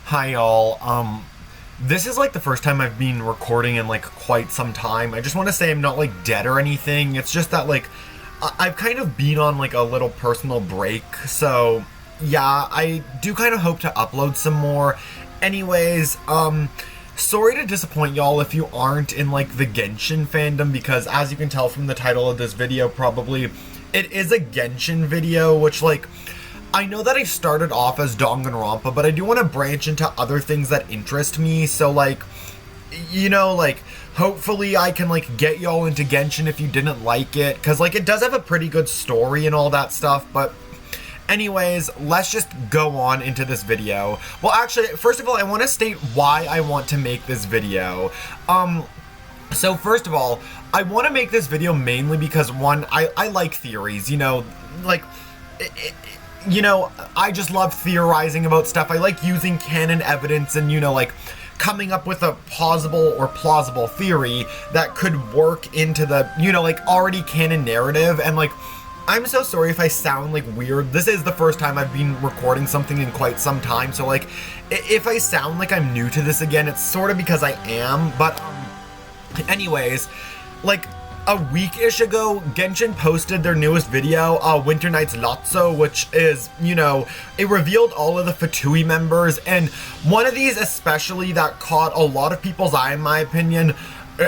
Hi y'all. This is like the first time I've been recording in like quite some time. I just want to say I'm not like dead or anything. It's just that like I've kind of been on like a little personal break. So yeah, I do kind of hope to upload some more. Anyways, sorry to disappoint y'all if you aren't in like the Genshin fandom, because as you can tell from the title of this video probably, it is a Genshin video, which like I know that I started off as Danganronpa, but I do want to branch into other things that interest me, so like, you know, like, hopefully I can like get y'all into Genshin if you didn't like it, because like it does have a pretty good story and all that stuff. But anyways, let's just go on into this video. Well, actually, first of all, I want to state why I want to make this video. So first of all, I want to make this video mainly because, one, I like theories, you know, like, you know, I just love theorizing about stuff. I like using canon evidence and, you know, like, coming up with a plausible theory that could work into the, you know, like, already canon narrative. And, like, I'm so sorry if I sound, like, weird. This is the first time I've been recording something in quite some time, so, like, if I sound like I'm new to this again, it's sort of because I am. But, anyways, like, a week-ish ago, Genshin posted their newest video, Winter Night's Lotso, which is, you know, it revealed all of the Fatui members, and one of these especially that caught a lot of people's eye, in my opinion,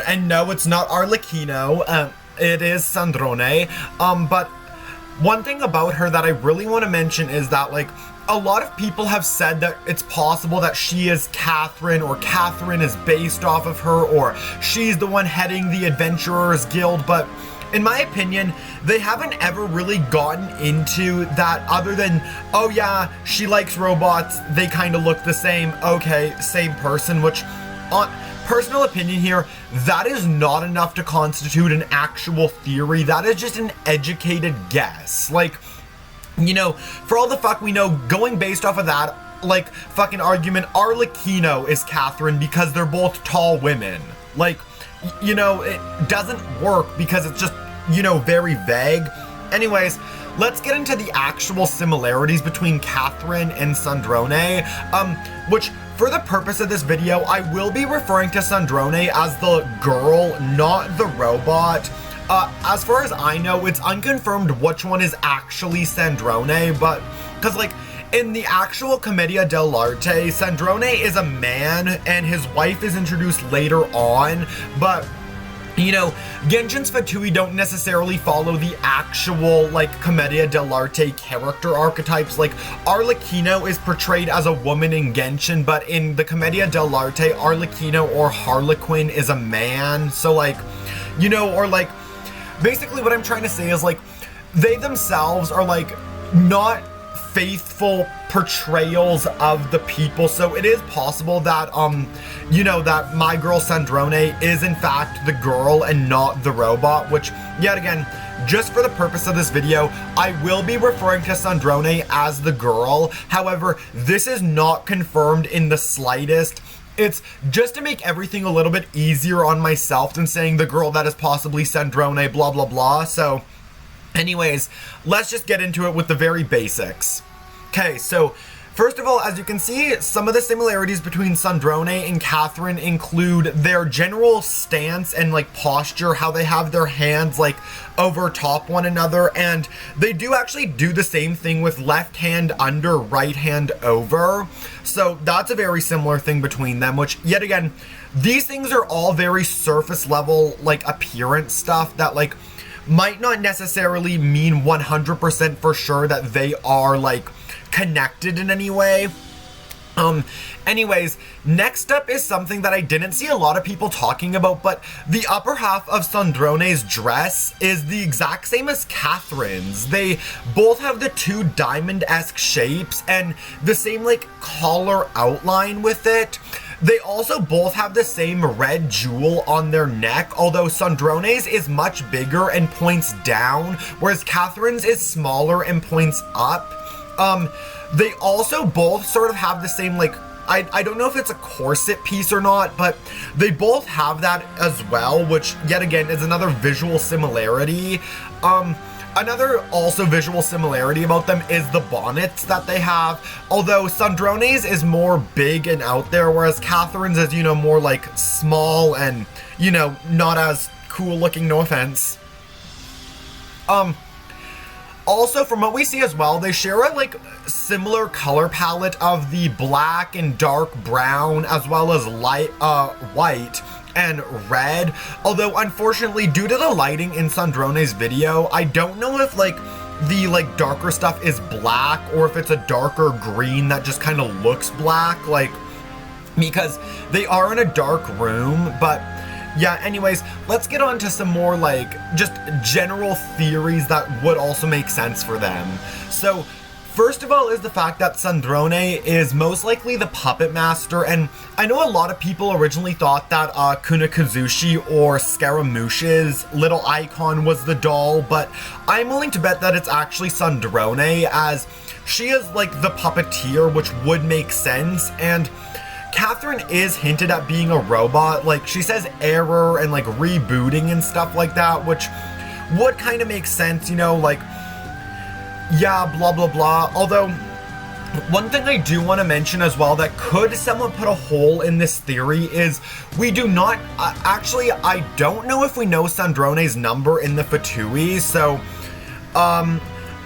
and no, it's not Arlecchino, it is Sandrone, but one thing about her that I really want to mention is that, like, a lot of people have said that it's possible that she is Katheryne, or Katheryne is based off of her, or she's the one heading the Adventurers Guild, but in my opinion, they haven't ever really gotten into that other than, oh yeah, she likes robots, they kind of look the same, okay, same person, which, on personal opinion here, that is not enough to constitute an actual theory. That is just an educated guess. Like, you know, for all the fuck we know, going based off of that, like, fucking argument, Arlecchino is Katheryne because they're both tall women. Like, you know, it doesn't work because it's just, you know, very vague. Anyways, let's get into the actual similarities between Katheryne and Sandrone, which, for the purpose of this video, I will be referring to Sandrone as the girl, not the robot. As far as I know, it's unconfirmed which one is actually Sandrone, but, because, like, in the actual Commedia dell'arte, Sandrone is a man, and his wife is introduced later on, but, you know, Genshin's Fatui don't necessarily follow the actual, like, Commedia dell'arte character archetypes. Like, Arlecchino is portrayed as a woman in Genshin, but in the Commedia dell'arte, Arlecchino or Harlequin is a man, so, like, you know, or, like, basically what I'm trying to say is, like, they themselves are, like, not faithful portrayals of the people, so it is possible that, you know, that my girl Sandrone is in fact the girl and not the robot, which, yet again, just for the purpose of this video, I will be referring to Sandrone as the girl. However, this is not confirmed in the slightest. It's just to make everything a little bit easier on myself than saying the girl that is possibly Sandrone, blah blah blah. So, anyways, let's just get into it with the very basics. Okay, so first of all, as you can see, some of the similarities between Sandrone and Katheryne include their general stance and, like, posture, how they have their hands, like, over top one another, and they do actually do the same thing with left hand under, right hand over. So that's a very similar thing between them, which, yet again, these things are all very surface level, like, appearance stuff that, like, might not necessarily mean 100% for sure that they are, like, connected in any way. Anyways, next up is something that I didn't see a lot of people talking about, but the upper half of Sandrone's dress is the exact same as Katheryne's. They both have the two diamond-esque shapes and the same, like, collar outline with it. They also both have the same red jewel on their neck, although Sandrone's is much bigger and points down, whereas Katheryne's is smaller and points up. They also both sort of have the same, like, I don't know if it's a corset piece or not, but they both have that as well, which, yet again, is another visual similarity. Another also visual similarity about them is the bonnets that they have. Although Sandrone's is more big and out there, whereas Katheryne's is, you know, more like small and, you know, not as cool looking, no offense. Also, from what we see as well, they share a like similar color palette of the black and dark brown, as well as light white and red. Although unfortunately, due to the lighting in Sandrone's video, I don't know if like the like darker stuff is black or if it's a darker green that just kind of looks black, like, because they are in a dark room. But yeah, anyways, let's get on to some more like just general theories that would also make sense for them. So first of all is the fact that Sandrone is most likely the puppet master, and I know a lot of people originally thought that Kunakazushi or Scaramouche's little icon was the doll, but I'm willing to bet that it's actually Sandrone, as she is like the puppeteer, which would make sense. And Katheryne is hinted at being a robot, like she says error and like rebooting and stuff like that, which would kind of make sense, you know, like, yeah, blah blah blah. Although one thing I do want to mention as well that could somewhat put a hole in this theory is we do not actually, I don't know if we know Sandrone's number in the Fatui, so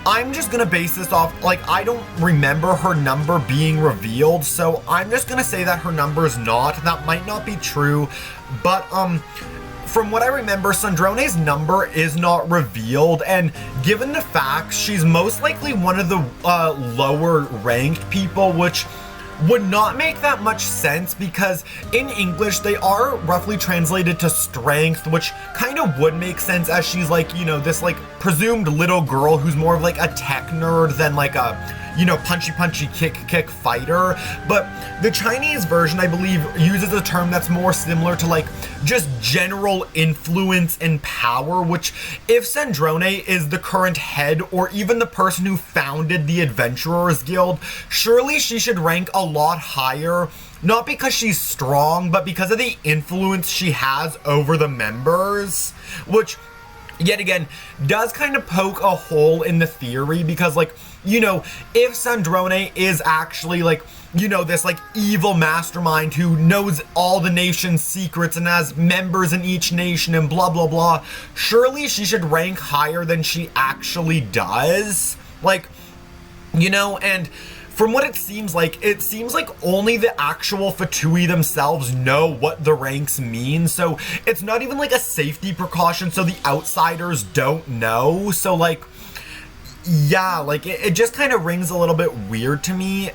I'm just gonna base this off, like, I don't remember her number being revealed, so I'm just gonna say that her number is not. That might not be true, but from what I remember, Sandrone's number is not revealed, and given the facts, she's most likely one of the lower ranked people, which would not make that much sense because in English they are roughly translated to strength, which kind of would make sense as she's like, you know, this like presumed little girl who's more of like a tech nerd than like a, you know, punchy kick fighter. But the Chinese version, I believe, uses a term that's more similar to like just general influence and power, which if Sandrone is the current head or even the person who founded the Adventurers Guild, surely she should rank a lot higher, not because she's strong, but because of the influence she has over the members, which yet again does kind of poke a hole in the theory because, like, you know, if Sandrone is actually like, you know, this like evil mastermind who knows all the nation's secrets and has members in each nation and blah blah blah, surely she should rank higher than she actually does. Like, you know, and from what it seems like only the actual Fatui themselves know what the ranks mean, so it's not even like a safety precaution so the outsiders don't know. So like, yeah, like it just kind of rings a little bit weird to me.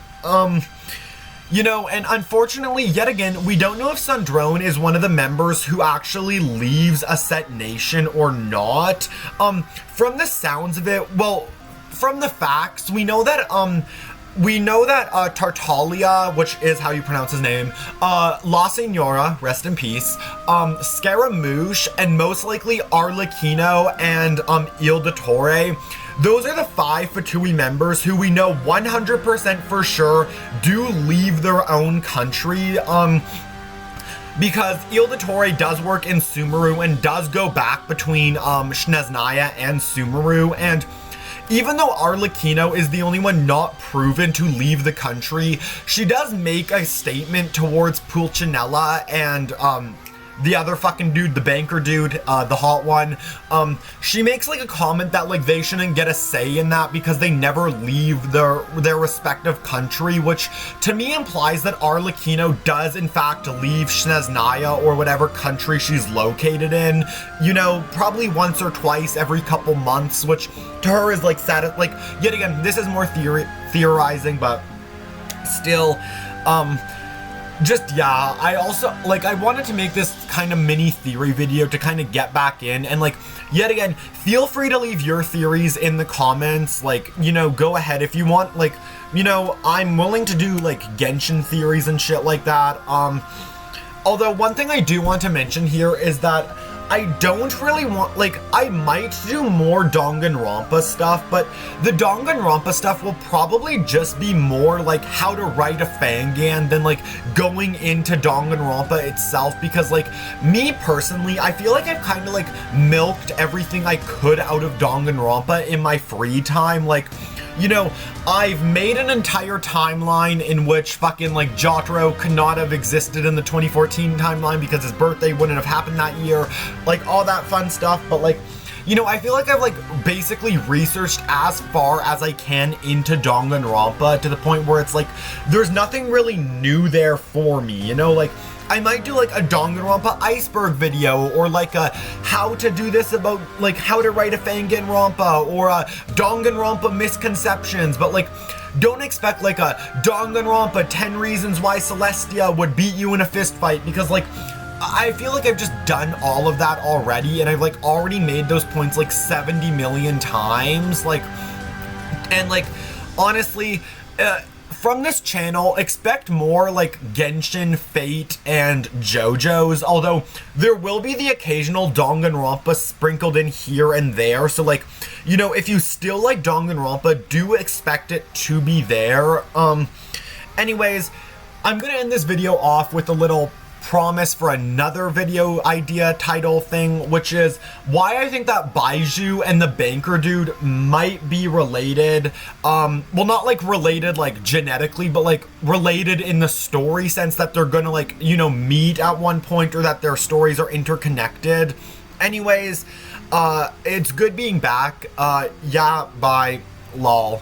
You know, and unfortunately, yet again, we don't know if Sandrone is one of the members who actually leaves a set nation or not. From the sounds of it, well, from the facts, we know that Tartaglia, which is how you pronounce his name, La Senora, rest in peace, Scaramouche, and most likely Arlecchino and Il Dottore, those are the 5 Fatui members who we know 100% for sure do leave their own country, because Il Dottore does work in Sumeru and does go back between Snezhnaya and Sumeru, and even though Arlecchino is the only one not proven to leave the country, she does make a statement towards Pulcinella and the other fucking dude, the banker dude, the hot one. She makes like a comment that like they shouldn't get a say in that because they never leave their respective country, which to me implies that Arlecchino does in fact leave Snezhnaya or whatever country she's located in, you know, probably once or twice every couple months, which to her is like sad. Like, yet again, this is more theorizing, but still, just, yeah, I also, like, I wanted to make this kind of mini theory video to kind of get back in, and, like, yet again, feel free to leave your theories in the comments, like, you know, go ahead if you want, like, you know, I'm willing to do, like, Genshin theories and shit like that. Although, one thing I do want to mention here is that I don't really want, like, I might do more Danganronpa stuff, but the Danganronpa stuff will probably just be more like how to write a fangan than like going into Danganronpa itself, because like me personally, I feel like I've kind of like milked everything I could out of Danganronpa in my free time. Like, you know, I've made an entire timeline in which fucking like Jotaro could not have existed in the 2014 timeline because his birthday wouldn't have happened that year, like all that fun stuff. But like, you know, I feel like I've like basically researched as far as I can into Danganronpa to the point where it's like there's nothing really new there for me, you know, like I might do like a Danganronpa iceberg video, or like a how to do this about like how to write a Fanganronpa, or a Danganronpa misconceptions, but like don't expect like a Danganronpa 10 reasons why Celestia would beat you in a fist fight, because like I feel like I've just done all of that already, and I've like already made those points like 70 million times, like, and like honestly, from this channel, expect more like Genshin, Fate, and JoJo's, although there will be the occasional Danganronpa sprinkled in here and there, so like, you know, if you still like Danganronpa, do expect it to be there. Anyways, I'm gonna end this video off with a little promise for another video idea title thing, which is why I think that Baiju and the banker dude might be related. Well, not like related like genetically, but like related in the story sense that they're gonna like, you know, meet at one point, or that their stories are interconnected. Anyways, it's good being back. Yeah, bye. Lol.